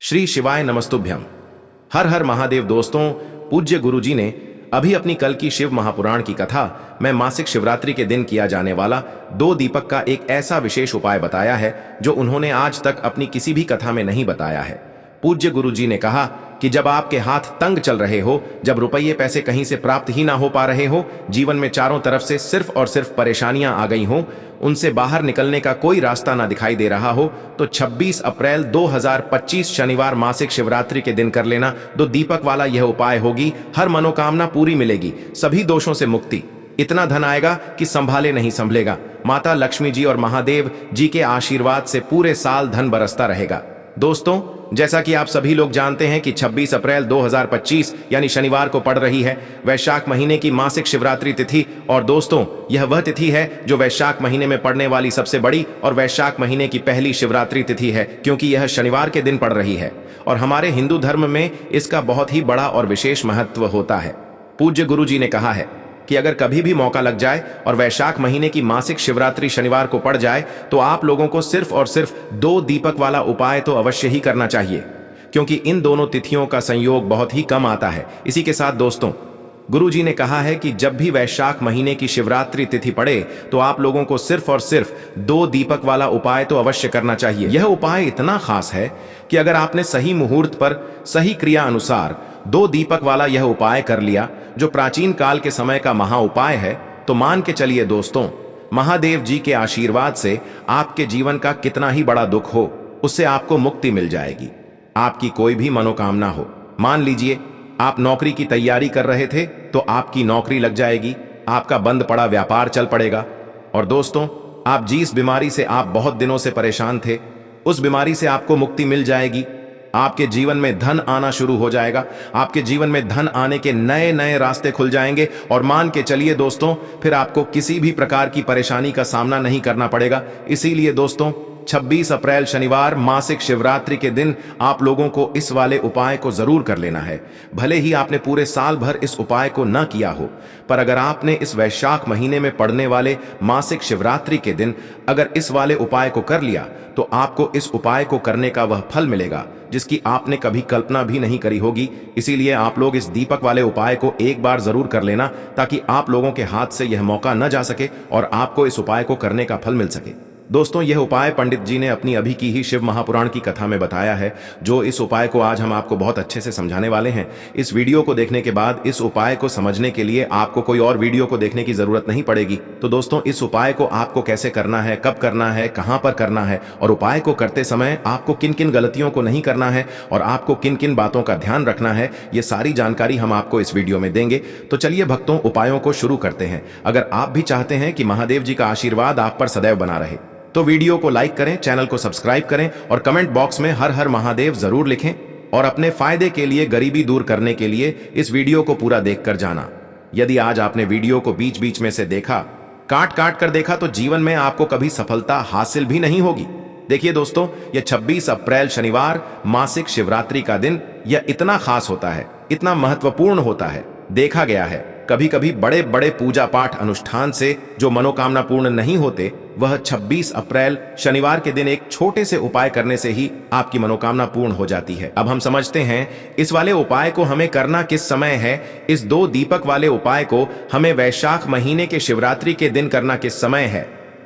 श्री शिवाय नमस्तुभ्यम। हर हर महादेव। दोस्तों, पूज्य गुरुजी ने अभी अपनी कल की शिव महापुराण की कथा में मासिक शिवरात्रि के दिन किया जाने वाला 2 दीपक का एक ऐसा विशेष उपाय बताया है जो उन्होंने आज तक अपनी किसी भी कथा में नहीं बताया है। पूज्य गुरुजी ने कहा कि जब आपके हाथ तंग चल रहे हो, जब रुपये पैसे कहीं से प्राप्त ही ना हो पा रहे हो, जीवन में चारों तरफ से सिर्फ और सिर्फ परेशानियां आ गई हो, उनसे बाहर निकलने का कोई रास्ता ना दिखाई दे रहा हो, तो 26 अप्रैल 2025 शनिवार मासिक शिवरात्रि के दिन कर लेना 2 दीपक वाला यह उपाय होगी। हर मनोकामना पूरी मिलेगी, सभी दोषों से मुक्ति, इतना धन आएगा कि संभाले नहीं संभलेगा। माता लक्ष्मी जी और महादेव जी के आशीर्वाद से पूरे साल धन बरसता रहेगा। दोस्तों, जैसा कि आप सभी लोग जानते हैं कि 26 अप्रैल 2025 यानी शनिवार को पड़ रही है वैशाख महीने की मासिक शिवरात्रि तिथि। और दोस्तों, यह वह तिथि है जो वैशाख महीने में पड़ने वाली सबसे बड़ी और वैशाख महीने की पहली शिवरात्रि तिथि है, क्योंकि यह शनिवार के दिन पड़ रही है। और हमारे हिंदू धर्म में इसका बहुत ही बड़ा और विशेष महत्व होता है। पूज्य गुरु जी ने कहा है कि अगर कभी भी मौका लग जाए और वैशाख महीने की मासिक शिवरात्रि शनिवार को पड़ जाए तो आप लोगों को सिर्फ और सिर्फ 2 दीपक वाला उपाय तो अवश्य ही करना चाहिए, क्योंकि इन दोनों तिथियों का संयोग बहुत ही कम आता है। इसी के साथ दोस्तों, गुरुजी ने कहा है कि जब भी वैशाख महीने की शिवरात्रि तिथि पड़े तो आप लोगों को सिर्फ और सिर्फ 2 दीपक वाला उपाय तो अवश्य करना चाहिए। यह उपाय इतना खास है कि अगर आपने सही मुहूर्त पर सही क्रिया अनुसार 2 दीपक वाला यह उपाय कर लिया, जो प्राचीन काल के समय का महा उपाय है, तो मान के चलिए दोस्तों, महादेव जी के आशीर्वाद से आपके जीवन का कितना ही बड़ा दुख हो, उससे आपको मुक्ति मिल जाएगी। आपकी कोई भी मनोकामना हो, मान लीजिए आप नौकरी की तैयारी कर रहे थे तो आपकी नौकरी लग जाएगी, आपका बंद पड़ा व्यापार चल पड़ेगा। और दोस्तों, आप जिस बीमारी से आप बहुत दिनों से परेशान थे, उस बीमारी से आपको मुक्ति मिल जाएगी। आपके जीवन में धन आना शुरू हो जाएगा, आपके जीवन में धन आने के नए नए रास्ते खुल जाएंगे। और मान के चलिए दोस्तों, फिर आपको किसी भी प्रकार की परेशानी का सामना नहीं करना पड़ेगा। इसीलिए दोस्तों, 26 अप्रैल शनिवार मासिक शिवरात्रि के दिन आप लोगों को इस वाले उपाय को जरूर कर लेना है। भले ही आपने पूरे साल भर इस उपाय को न किया हो, पर अगर आपने इस वैशाख महीने में पड़ने वाले मासिक शिवरात्रि के दिन अगर इस वाले उपाय को कर लिया, तो आपको इस उपाय को करने का वह फल मिलेगा जिसकी आपने कभी कल्पना भी नहीं करी होगी। इसीलिए आप लोग इस दीपक वाले उपाय को एक बार जरूर कर लेना, ताकि आप लोगों के हाथ से यह मौका न जा सके और आपको इस उपाय को करने का फल मिल सके। दोस्तों, यह उपाय पंडित जी ने अपनी अभी की ही शिव महापुराण की कथा में बताया है, जो इस उपाय को आज हम आपको बहुत अच्छे से समझाने वाले हैं। इस वीडियो को देखने के बाद इस उपाय को समझने के लिए आपको कोई और वीडियो को देखने की जरूरत नहीं पड़ेगी। तो दोस्तों, इस उपाय को आपको कैसे करना है, कब करना है, कहां पर करना है, और उपाय को करते समय आपको किन किन गलतियों को नहीं करना है और आपको किन किन बातों का ध्यान रखना है, ये सारी जानकारी हम आपको इस वीडियो में देंगे। तो चलिए भक्तों, उपायों को शुरू करते हैं। अगर आप भी चाहते हैं कि महादेव जी का आशीर्वाद आप पर सदैव बना रहे, तो वीडियो को लाइक करें, चैनल को सब्सक्राइब करें और कमेंट बॉक्स में हर हर महादेव जरूर लिखें। और अपने फायदे के लिए, गरीबी दूर करने के लिए इस वीडियो को पूरा देखकर जाना। यदि आज आपने वीडियो को बीच बीच में से देखा, काट काट कर देखा, तो जीवन में आपको कभी सफलता हासिल भी नहीं होगी। देखिए दोस्तों, यह 26 अप्रैल शनिवार मासिक शिवरात्रि का दिन यह इतना खास होता है, इतना महत्वपूर्ण होता है। देखा गया है कभी कभी बड़े बड़े पूजा पाठ अनुष्ठान से जो मनोकामना पूर्ण नहीं होते, वह 26 अप्रैल शनिवार के दिन एक छोटे से उपाय करने से ही आपकी मनोकामना पूर्ण हो जाती है। अब हम समझते हैं इस वाले उपाय को हमें करना किस समय है। इस 2 दीपक वाले उपाय को हमें वैशाख महीने के शिवरात्रि के दिन करना किस समय है।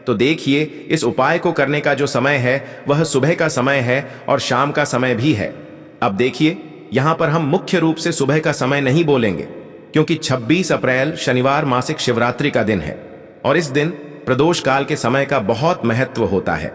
तो देखिए, इस उपाय को करने का जो समय है वह सुबह का समय है और शाम का समय भी है। अब देखिए, यहां पर हम मुख्य रूप से सुबह का समय नहीं बोलेंगे, क्योंकि 26 अप्रैल शनिवार मासिक शिवरात्रि का दिन है और इस दिन प्रदोष काल के समय का बहुत महत्व होता है।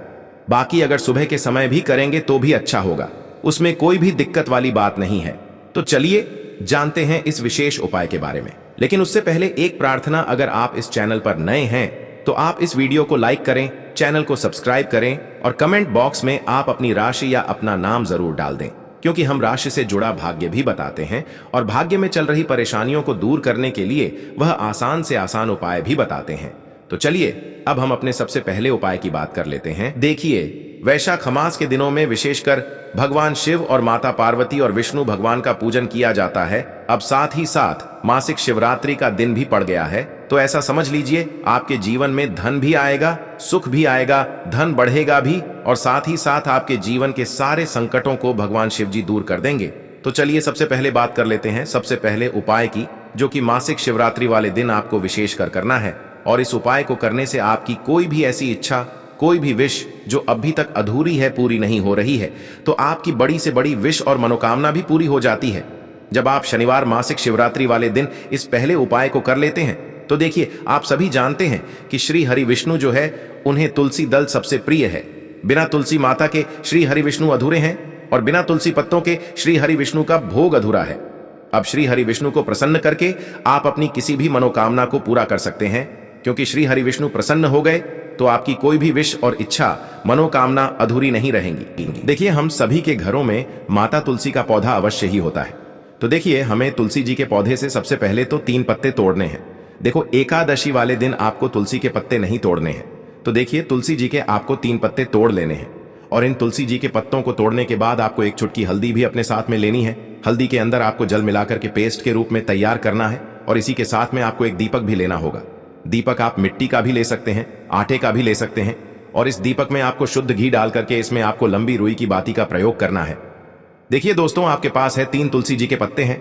बाकी अगर सुबह के समय भी करेंगे तो भी अच्छा होगा, उसमें कोई भी दिक्कत वाली बात नहीं है। तो चलिए जानते हैं इस विशेष उपाय के बारे में। लेकिन उससे पहले एक प्रार्थना, अगर आप इस चैनल पर नए हैं तो आप इस वीडियो को लाइक करें, चैनल को सब्सक्राइब करें और कमेंट बॉक्स में आप अपनी राशि या अपना नाम जरूर डाल दें, क्योंकि हम राशि से जुड़ा भाग्य भी बताते हैं और भाग्य में चल रही परेशानियों को दूर करने के लिए वह आसान से आसान उपाय भी बताते हैं। तो चलिए अब हम अपने सबसे पहले उपाय की बात कर लेते हैं। देखिए, वैशाख मास के दिनों में विशेषकर भगवान शिव और माता पार्वती और विष्णु भगवान का पूजन किया जाता है। अब साथ ही साथ मासिक शिवरात्रि का दिन भी पड़ गया है, तो ऐसा समझ लीजिए आपके जीवन में धन भी आएगा, सुख भी आएगा, धन बढ़ेगा भी, और साथ ही साथ आपके जीवन के सारे संकटों को भगवान शिव जी दूर कर देंगे। तो चलिए सबसे पहले बात कर लेते हैं सबसे पहले उपाय की, जो कि मासिक शिवरात्रि वाले दिन आपको विशेष कर करना है। और इस उपाय को करने से आपकी कोई भी ऐसी इच्छा, कोई भी विश जो अभी तक अधूरी है, पूरी नहीं हो रही है, तो आपकी बड़ी से बड़ी विश और मनोकामना भी पूरी हो जाती है जब आप शनिवार मासिक शिवरात्रि वाले दिन इस पहले उपाय को कर लेते हैं। तो देखिए, आप सभी जानते हैं कि श्री हरि विष्णु जो है, उन्हें तुलसी दल सबसे प्रिय है। बिना तुलसी माता के श्री हरि विष्णु अधूरे हैं और बिना तुलसी पत्तों के श्री हरि विष्णु का भोग अधूरा है। अब श्री हरि विष्णु को प्रसन्न करके आप अपनी किसी भी मनोकामना को पूरा कर सकते हैं, क्योंकि श्री हरि विष्णु प्रसन्न हो गए तो आपकी कोई भी विश और इच्छा, मनोकामना अधूरी नहीं रहेंगी। देखिए, हम सभी के घरों में माता तुलसी का पौधा अवश्य ही होता है। तो देखिए, हमें तुलसी जी के पौधे से सबसे पहले तो 3 पत्ते तोड़ने हैं। देखो, एकादशी वाले दिन आपको तुलसी के पत्ते नहीं तोड़ने हैं। तो देखिए, तुलसी जी के आपको 3 पत्ते तोड़ लेने हैं, और इन तुलसी जी के पत्तों को तोड़ने के बाद आपको एक चुटकी हल्दी भी अपने साथ में लेनी है। हल्दी के अंदर आपको जल मिलाकर के पेस्ट के रूप में तैयार करना है, और इसी के साथ में आपको एक दीपक भी लेना होगा। दीपक आप मिट्टी का भी ले सकते हैं, आटे का भी ले सकते हैं, और इस दीपक में आपको शुद्ध घी डाल करके इसमें आपको लंबी रुई की बाती का प्रयोग करना है। देखिए दोस्तों, आपके पास है 3 तुलसी जी के पत्ते हैं।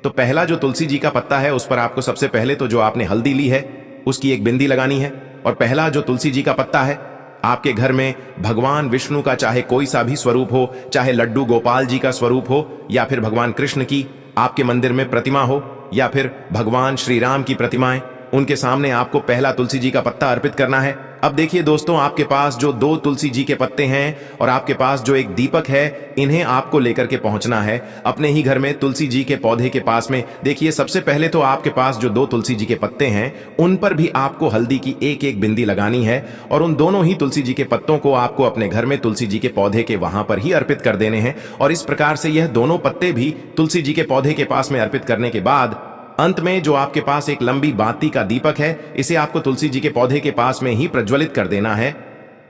तो पहला जो तुलसी जी का पत्ता है, उस पर आपको सबसे पहले तो जो आपने हल्दी ली है उसकी एक बिंदी लगानी है। और पहला जो तुलसी जी का पत्ता है, आपके घर में भगवान विष्णु का चाहे कोई सा भी स्वरूप हो, चाहे लड्डू गोपाल जी का स्वरूप हो, या फिर भगवान कृष्ण की आपके मंदिर में प्रतिमा हो, या फिर भगवान श्री राम की प्रतिमाएं, उनके सामने आपको पहला तुलसी जी का पत्ता अर्पित करना है। अब देखिए दोस्तों, आपके पास जो 2 तुलसी जी के पत्ते हैं और आपके पास जो एक दीपक है, इन्हें आपको लेकर के पहुंचना है अपने ही घर में तुलसी जी के पौधे के पास में। देखिए, सबसे पहले तो आपके पास जो 2 तुलसी जी के पत्ते हैं, उन पर भी आपको हल्दी की एक बिंदी लगानी है, और उन दोनों ही तुलसी जी के पत्तों को आपको अपने घर में तुलसी जी के पौधे के वहां पर ही अर्पित कर देने हैं। और इस प्रकार से यह दोनों पत्ते भी तुलसी जी के पौधे के पास में अर्पित करने के बाद अंत में जो आपके पास एक लंबी बाती का दीपक है, इसे आपको तुलसी जी के पौधे के पास में ही प्रज्वलित कर देना है।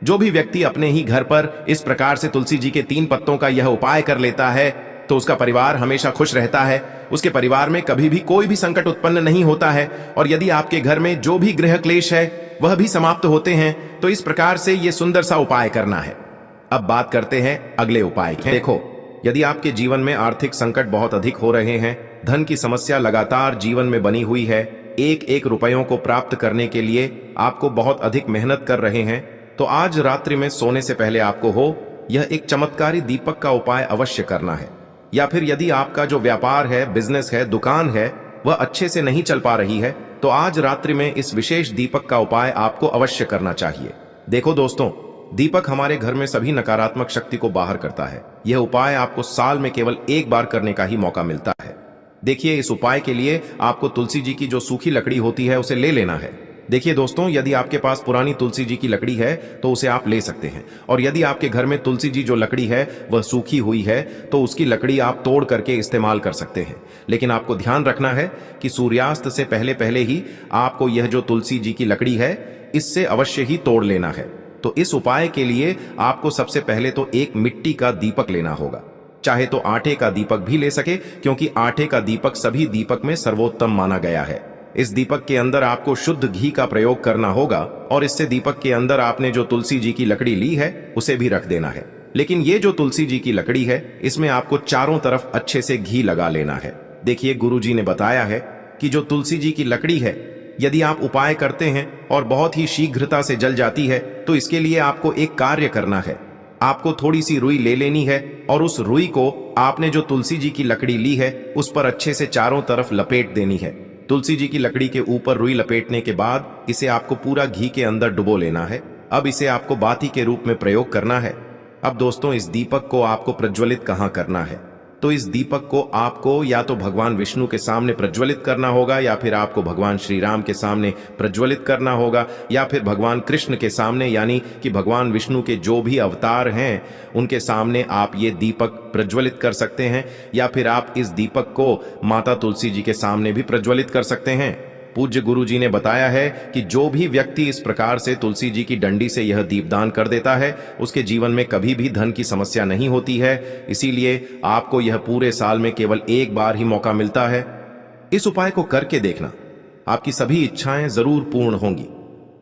जो भी व्यक्ति अपने ही घर पर इस प्रकार से तुलसी जी के 3 पत्तों का यह उपाय कर लेता है, तो उसका परिवार हमेशा खुश रहता है। उसके परिवार में कभी भी कोई भी संकट उत्पन्न नहीं होता है, और यदि आपके घर में जो भी गृह क्लेश है वह भी समाप्त होते हैं। तो इस प्रकार से यह सुंदर सा उपाय करना है। अब बात करते हैं अगले उपाय की। देखो, यदि आपके जीवन में आर्थिक संकट बहुत अधिक हो रहे हैं, धन की समस्या लगातार जीवन में बनी हुई है, एक रुपयों को प्राप्त करने के लिए आपको बहुत अधिक मेहनत कर रहे हैं, तो आज रात्रि में सोने से पहले आपको हो यह एक चमत्कारी दीपक का उपाय अवश्य करना है। या फिर यदि आपका जो व्यापार है, बिजनेस है, दुकान है, वह अच्छे से नहीं चल पा रही है, तो आज रात्रि में इस विशेष दीपक का उपाय आपको अवश्य करना चाहिए। देखो दोस्तों, दीपक हमारे घर में सभी नकारात्मक शक्ति को बाहर करता है। यह उपाय आपको साल में केवल 1 बार करने का ही मौका मिलता है। देखिए, इस उपाय के लिए आपको तुलसी जी की जो सूखी लकड़ी होती है उसे ले लेना है। देखिए दोस्तों, यदि आपके पास पुरानी तुलसी जी की लकड़ी है तो उसे आप ले सकते हैं, और यदि आपके घर में तुलसी जी जो लकड़ी है वह सूखी हुई है तो उसकी लकड़ी आप तोड़ करके इस्तेमाल कर सकते हैं। लेकिन आपको ध्यान रखना है कि सूर्यास्त से पहले पहले ही आपको यह जो तुलसी जी की लकड़ी है, इससे अवश्य ही तोड़ लेना है। तो इस उपाय के लिए आपको सबसे पहले तो एक मिट्टी का दीपक लेना होगा। चाहे तो आटे का दीपक भी ले सके, क्योंकि आटे का दीपक सभी दीपक में सर्वोत्तम माना गया है। इस दीपक के अंदर आपको शुद्ध घी का प्रयोग करना होगा, और इससे दीपक के अंदर आपने जो तुलसी जी की लकड़ी ली है उसे भी रख देना है। लेकिन ये जो तुलसी जी की लकड़ी है, इसमें आपको चारों तरफ अच्छे से घी लगा लेना है। देखिए, गुरु जी ने बताया है कि जो तुलसी जी की लकड़ी है, यदि आप उपाय करते हैं और बहुत ही शीघ्रता से जल जाती है, तो इसके लिए आपको एक कार्य करना है। आपको थोड़ी सी रुई ले लेनी है, और उस रुई को आपने जो तुलसी जी की लकड़ी ली है उस पर अच्छे से चारों तरफ लपेट देनी है। तुलसी जी की लकड़ी के ऊपर रुई लपेटने के बाद इसे आपको पूरा घी के अंदर डुबो लेना है। अब इसे आपको बाती के रूप में प्रयोग करना है। अब दोस्तों, इस दीपक को आपको प्रज्वलित कहाँ करना है? तो इस दीपक को आपको या तो भगवान विष्णु के सामने प्रज्वलित करना होगा, या फिर आपको भगवान श्री राम के सामने प्रज्वलित करना होगा, या फिर भगवान कृष्ण के सामने, यानी कि भगवान विष्णु के जो भी अवतार हैं उनके सामने आप ये दीपक प्रज्वलित कर सकते हैं। या फिर आप इस दीपक को माता तुलसी जी के सामने भी प्रज्वलित कर सकते हैं। पूज्य गुरुजी ने बताया है कि जो भी व्यक्ति इस प्रकार से तुलसी जी की डंडी से यह दीपदान कर देता है उसके जीवन में कभी भी धन की समस्या नहीं होती है। इसीलिए आपको यह पूरे साल में केवल एक बार ही मौका मिलता है। इस उपाय को करके देखना, आपकी सभी इच्छाएं जरूर पूर्ण होंगी।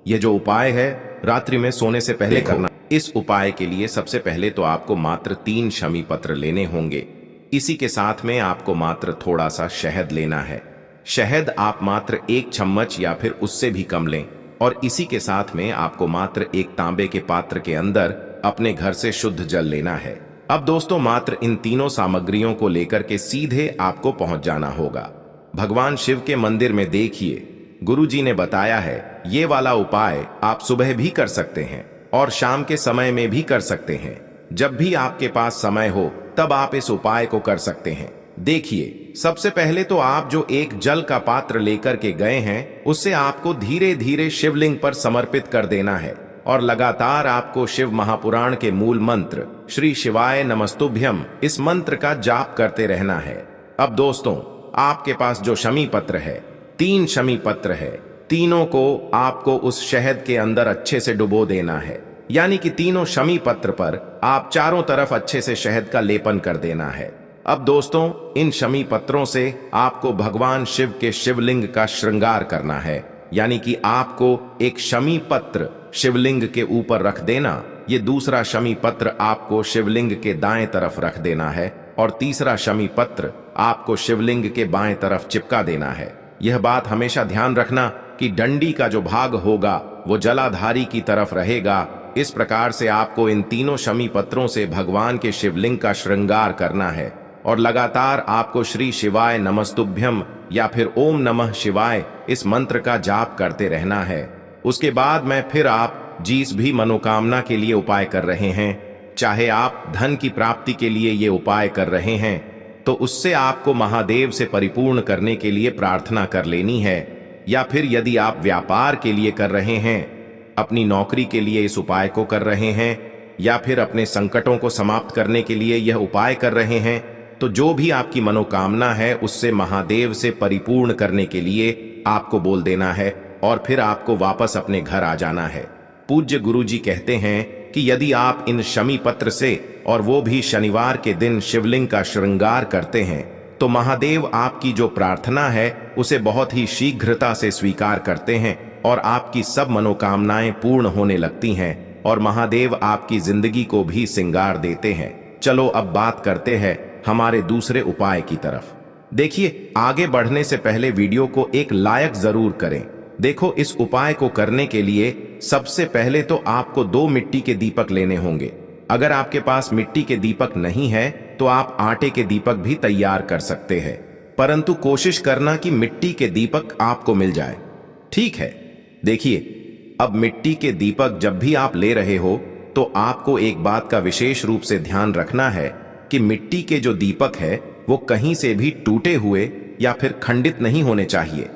यह जो उपाय है रात्रि में सोने से पहले करना। इस उपाय के लिए सबसे पहले तो आपको मात्र 3 शमी पत्र लेने होंगे। इसी के साथ में आपको मात्र थोड़ा सा शहद लेना है। शहद आप मात्र 1 चम्मच या फिर उससे भी कम लें और इसी के साथ में आपको मात्र एक तांबे के पात्र के अंदर अपने घर से शुद्ध जल लेना है। अब दोस्तों मात्र इन तीनों सामग्रियों को लेकर के सीधे आपको पहुंच जाना होगा भगवान शिव के मंदिर में। देखिए गुरुजी ने बताया है ये वाला उपाय आप सुबह भी कर सकते हैं और शाम के समय में भी कर सकते हैं। जब भी आपके पास समय हो तब आप इस उपाय को कर सकते हैं। देखिए सबसे पहले तो आप जो एक जल का पात्र लेकर के गए हैं उससे आपको धीरे धीरे शिवलिंग पर समर्पित कर देना है और लगातार आपको शिव महापुराण के मूल मंत्र श्री शिवाय नमस्तुभ्यम इस मंत्र का जाप करते रहना है। अब दोस्तों आपके पास जो शमी पत्र है 3 शमी पत्र है, तीनों को आपको उस शहद के अंदर अच्छे से डुबो देना है। यानी कि तीनों शमी पत्र पर आप चारों तरफ अच्छे से शहद का लेपन कर देना है। अब दोस्तों इन शमी पत्रों से आपको भगवान शिव के शिवलिंग का श्रृंगार करना है। यानी कि आपको एक शमी पत्र शिवलिंग के ऊपर रख देना, ये दूसरा शमी पत्र आपको शिवलिंग के दाएं तरफ रख देना है और तीसरा शमी पत्र आपको शिवलिंग के बाएं तरफ चिपका देना है। यह बात हमेशा ध्यान रखना कि डंडी का जो भाग होगा वो जलाधारी की तरफ रहेगा। इस प्रकार से आपको इन तीनों शमी पत्रों से भगवान के शिवलिंग का श्रृंगार करना है और लगातार आपको श्री शिवाय नमस्तुभ्यम या फिर ओम नमः शिवाय इस मंत्र का जाप करते रहना है। उसके बाद में फिर आप जिस भी मनोकामना के लिए उपाय कर रहे हैं, चाहे आप धन की प्राप्ति के लिए ये उपाय कर रहे हैं तो उससे आपको महादेव से परिपूर्ण करने के लिए प्रार्थना कर लेनी है, या फिर यदि आप व्यापार के लिए कर रहे हैं, अपनी नौकरी के लिए इस उपाय को कर रहे हैं, या फिर अपने संकटों को समाप्त करने के लिए यह उपाय कर रहे हैं, तो जो भी आपकी मनोकामना है उससे महादेव से परिपूर्ण करने के लिए आपको बोल देना है और फिर आपको वापस अपने घर आ जाना है। पूज्य गुरुजी कहते हैं कि यदि आप इन शमी पत्र से और वो भी शनिवार के दिन शिवलिंग का श्रृंगार करते हैं तो महादेव आपकी जो प्रार्थना है उसे बहुत ही शीघ्रता से स्वीकार करते हैं और आपकी सब मनोकामनाएं पूर्ण होने लगती हैं और महादेव आपकी जिंदगी को भी सिंगार देते हैं। चलो अब बात करते हैं हमारे दूसरे उपाय की तरफ। देखिए आगे बढ़ने से पहले वीडियो को एक लाइक जरूर करें। देखो इस उपाय को करने के लिए सबसे पहले तो आपको 2 मिट्टी के दीपक लेने होंगे। अगर आपके पास मिट्टी के दीपक नहीं है तो आप आटे के दीपक भी तैयार कर सकते हैं, परंतु कोशिश करना कि मिट्टी के दीपक आपको मिल जाए, ठीक है। देखिए अब मिट्टी के दीपक जब भी आप ले रहे हो तो आपको एक बात का विशेष रूप से ध्यान रखना है कि मिट्टी के जो दीपक है वो कहीं से भी टूटे हुए या फिर खंडित नहीं होने चाहिए।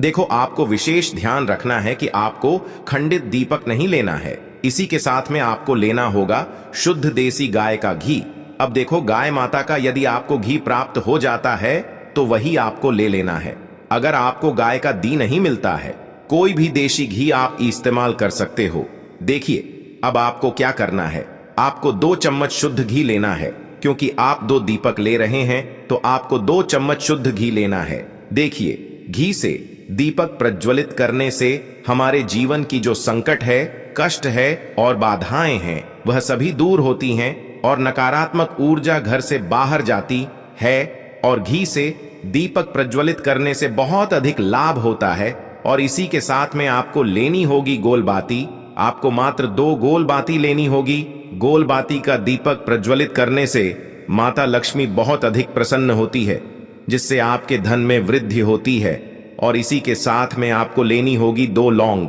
देखो आपको विशेष ध्यान रखना है कि आपको खंडित दीपक नहीं लेना है। इसी के साथ में आपको लेना होगा शुद्ध देसी गाय का घी। अब देखो गाय माता का यदि आपको घी प्राप्त हो जाता है तो वही आपको ले लेना है। अगर आपको गाय का घी नहीं मिलता है, कोई भी देशी घी आप इस्तेमाल कर सकते हो। देखिए अब आपको क्या करना है, आपको 2 चम्मच शुद्ध घी लेना है। क्योंकि आप 2 दीपक ले रहे हैं तो आपको 2 चम्मच शुद्ध घी लेना है। देखिए घी से दीपक प्रज्वलित करने से हमारे जीवन की जो संकट है, कष्ट है और बाधाएं हैं वह सभी दूर होती हैं और नकारात्मक ऊर्जा घर से बाहर जाती है। और घी से दीपक प्रज्वलित करने से बहुत अधिक लाभ होता है। और इसी के साथ में आपको लेनी होगी गोल बाती। आपको मात्र 2 गोल बाती लेनी होगी। गोल बाती का दीपक प्रज्वलित करने से माता लक्ष्मी बहुत अधिक प्रसन्न होती है, जिससे आपके धन में वृद्धि होती है। और इसी के साथ में आपको लेनी होगी 2 लौंग।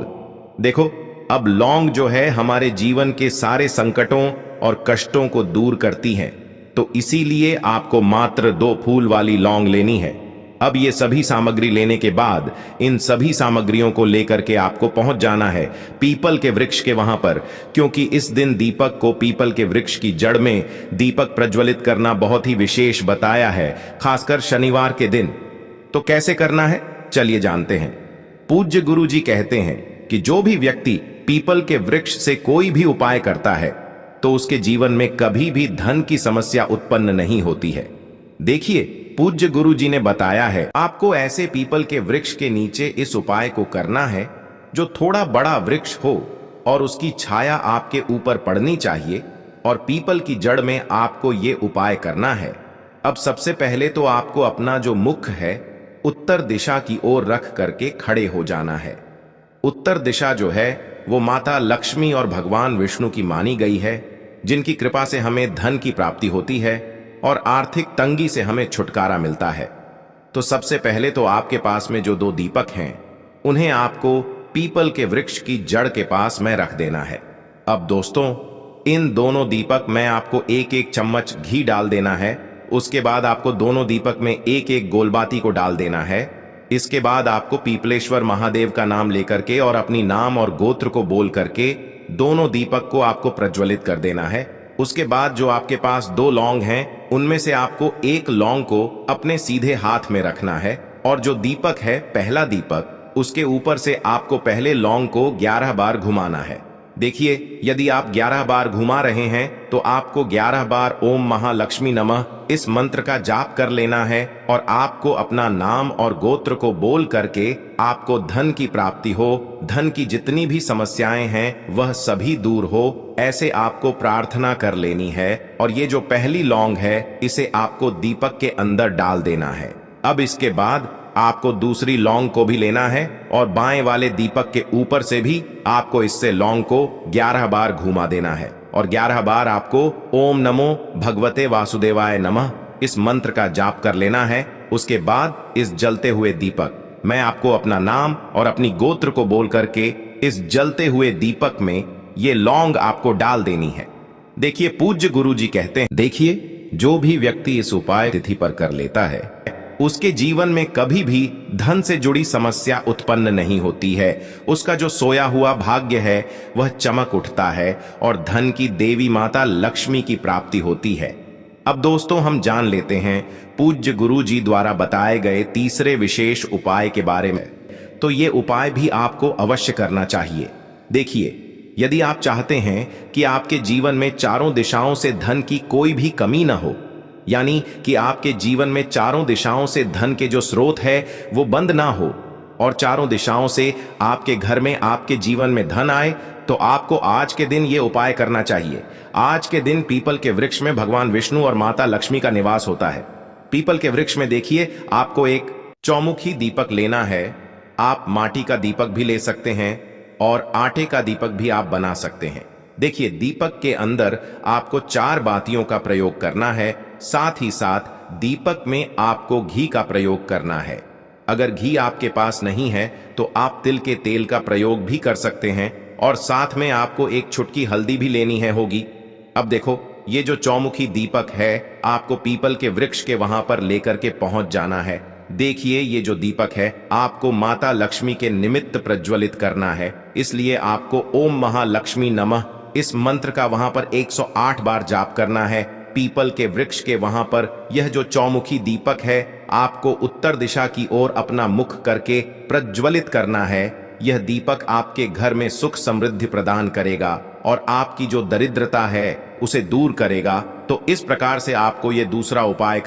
देखो अब लौंग जो है हमारे जीवन के सारे संकटों और कष्टों को दूर करती है, तो इसीलिए आपको मात्र 2 फूल वाली लौंग लेनी है। अब ये सभी सामग्री लेने के बाद इन सभी सामग्रियों को लेकर के आपको पहुंच जाना है पीपल के वृक्ष के वहां पर, क्योंकि इस दिन दीपक को पीपल के वृक्ष की जड़ में दीपक प्रज्वलित करना बहुत ही विशेष बताया है, खासकर शनिवार के दिन। तो कैसे करना है चलिए जानते हैं। पूज्य गुरु जी कहते हैं कि जो भी व्यक्ति पीपल के वृक्ष से कोई भी उपाय करता है तो उसके जीवन में कभी भी धन की समस्या उत्पन्न नहीं होती है। देखिए, पूज्य गुरु जी ने बताया है आपको ऐसे पीपल के वृक्ष के नीचे इस उपाय को करना है जो थोड़ा बड़ा वृक्ष हो और उसकी छाया आपके ऊपर पड़नी चाहिए और पीपल की जड़ में आपको ये उपाय करना है। अब सबसे पहले तो आपको अपना जो मुख है उत्तर दिशा की ओर रख करके खड़े हो जाना है। उत्तर दिशा जो है वो माता लक्ष्मी और भगवान विष्णु की मानी गई है, जिनकी कृपा से हमें धन की प्राप्ति होती है और आर्थिक तंगी से हमें छुटकारा मिलता है। तो सबसे पहले तो आपके पास में जो 2 दीपक हैं उन्हें आपको पीपल के वृक्ष की जड़ के पास में रख देना है। अब दोस्तों, इन दोनों दीपक में आपको 1-1 चम्मच घी डाल देना है। उसके बाद आपको दोनों दीपक में 1-1 गोलबाती को डाल देना है। इसके बाद आपको पीपलेश्वर महादेव का नाम लेकर के और अपनी नाम और गोत्र को बोल करके दोनों दीपक को आपको प्रज्वलित कर देना है। उसके बाद जो आपके पास 2 लौंग हैं उनमें से आपको 1 लौंग को अपने सीधे हाथ में रखना है और जो दीपक है पहला दीपक उसके ऊपर से आपको पहले लौंग को 11 बार घुमाना है। देखिए, यदि आप 11 बार घुमा रहे हैं तो आपको 11 बार ओम महालक्ष्मी नमः इस मंत्र का जाप कर लेना है और आपको अपना नाम और गोत्र को बोल करके आपको धन की प्राप्ति हो, धन की जितनी भी समस्याएं हैं वह सभी दूर हो, ऐसे आपको प्रार्थना कर लेनी है। और ये जो पहली लौंग है इसे आपको दीपक के अंदर डाल देना है। अब इसके बाद आपको दूसरी लौंग को भी लेना है और बाएं वाले दीपक के ऊपर से भी आपको इससे लौंग को 11 बार घुमा देना है और 11 बार आपको ओम नमो भगवते वासुदेवाय नमः इस मंत्र का जाप कर लेना है। उसके बाद इस जलते हुए दीपक मैं आपको अपना नाम और अपनी गोत्र को बोल करके इस जलते हुए दीपक में ये लौंग आपको डाल देनी है। देखिए, पूज्य गुरु जी कहते हैं, देखिए, जो भी व्यक्ति इस उपाय तिथि पर कर लेता है उसके जीवन में कभी भी धन से जुड़ी समस्या उत्पन्न नहीं होती है। उसका जो सोया हुआ भाग्य है वह चमक उठता है और धन की देवी माता लक्ष्मी की प्राप्ति होती है। अब दोस्तों, हम जान लेते हैं पूज्य गुरु जी द्वारा बताए गए तीसरे विशेष उपाय के बारे में। तो ये उपाय भी आपको अवश्य करना चाहिए। देखिए, यदि आप चाहते हैं कि आपके जीवन में चारों दिशाओं से धन की कोई भी कमी न हो, यानी कि आपके जीवन में चारों दिशाओं से धन के जो स्रोत है वो बंद ना हो और चारों दिशाओं से आपके घर में आपके जीवन में धन आए, तो आपको आज के दिन ये उपाय करना चाहिए। आज के दिन पीपल के वृक्ष में भगवान विष्णु और माता लक्ष्मी का निवास होता है। पीपल के वृक्ष में देखिए, आपको एक चौमुखी दीपक लेना है। आप माटी का दीपक भी ले सकते हैं और आटे का दीपक भी आप बना सकते हैं। देखिए, दीपक के अंदर आपको 4 बातियों का प्रयोग करना है। साथ ही साथ दीपक में आपको घी का प्रयोग करना है। अगर घी आपके पास नहीं है तो आप तिल के तेल का प्रयोग भी कर सकते हैं और साथ में आपको एक चुटकी हल्दी भी लेनी है होगी। अब देखो, ये जो चौमुखी दीपक है आपको पीपल के वृक्ष के वहां पर लेकर के पहुंच जाना है। देखिए, ये जो दीपक है आपको माता लक्ष्मी के निमित्त प्रज्वलित करना है, इसलिए आपको ओम महालक्ष्मी नमः इस मंत्र का वहां पर 108 बार जाप करना है। पीपल के वृक्ष के वहां पर यह जो चौमुखी दीपक है आपको उत्तर दिशा की ओर अपना मुख करके प्रज्वलित करना है। यह दीपक आपके घर में सुख समृद्धि प्रदान करेगा और आपकी जो दरिद्रता है उसे दूर करेगा। तो इस प्रकार से आपको यह दूसरा उपाय